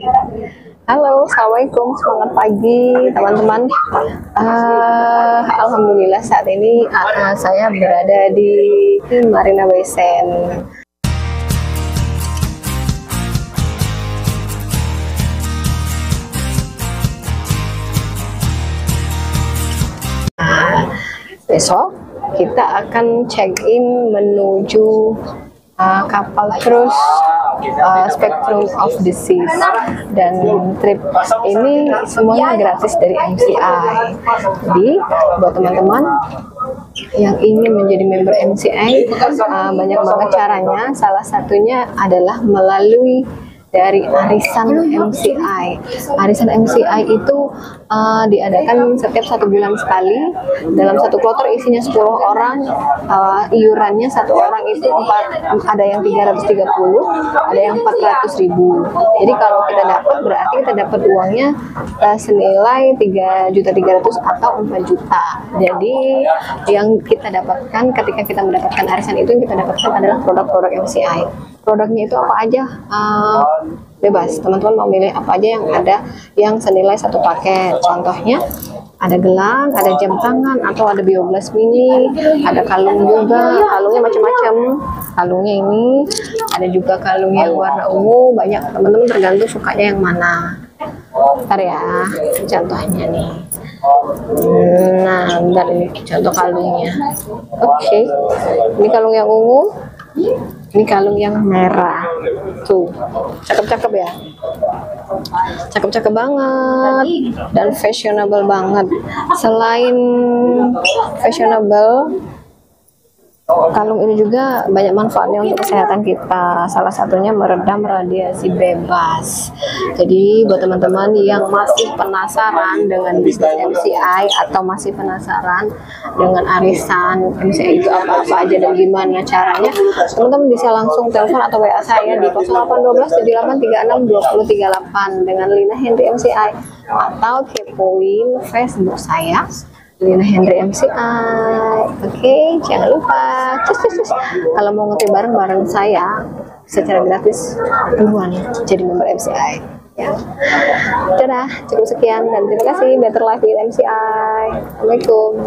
Halo, assalamualaikum, semangat pagi teman-teman. Alhamdulillah saat ini saya berada di Marina Bay Sands. Besok kita akan check-in menuju kapal cruise Spectrum of the Seas, dan trip ini semuanya gratis dari MCI. Jadi buat teman-teman yang ingin menjadi member MCI, banyak banget caranya. Salah satunya adalah melalui dari arisan MCI. Arisan MCI itu diadakan setiap 1 bulan sekali. Dalam satu kloter isinya 10 orang. Iurannya satu orang itu ada yang 330, ada yang 400.000. Jadi kalau kita dapat, berarti kita dapat uangnya senilai 3.300.000 atau 4 juta. Jadi yang kita dapatkan ketika kita mendapatkan arisan itu, yang kita dapatkan adalah produk-produk MCI. Produknya itu apa aja? Bebas, teman-teman mau milih apa aja yang ada yang senilai satu paket. Contohnya ada gelang, ada jam tangan, atau ada bioglas mini, ada kalung juga. Kalungnya macam-macam. Kalungnya ini ada juga kalung yang warna ungu. Banyak, teman-teman tergantung sukanya yang mana. Ntar ya, contohnya nih. Nah, bentar, ini contoh kalungnya. Oke. Ini kalung yang ungu. Ini kalung yang merah. Tuh, cakep-cakep ya. Cakep-cakep banget dan fashionable banget. Selain fashionable, kalung ini juga banyak manfaatnya untuk kesehatan kita. Salah satunya meredam radiasi bebas. Jadi buat teman-teman yang masih penasaran dengan bisnis MCI atau masih penasaran dengan arisan MCI itu apa-apa aja dan gimana caranya, teman-teman bisa langsung telepon atau WA saya di 0812 7836 2038 dengan Lina Henry MCI, atau kepoin Facebook saya Lina Henry MCI. Oke, jangan lupa kalau mau ngetip bareng saya secara gratis, duluan jadi member MCI ya. Dadah, cukup sekian dan terima kasih. Better life with MCI. Assalamualaikum.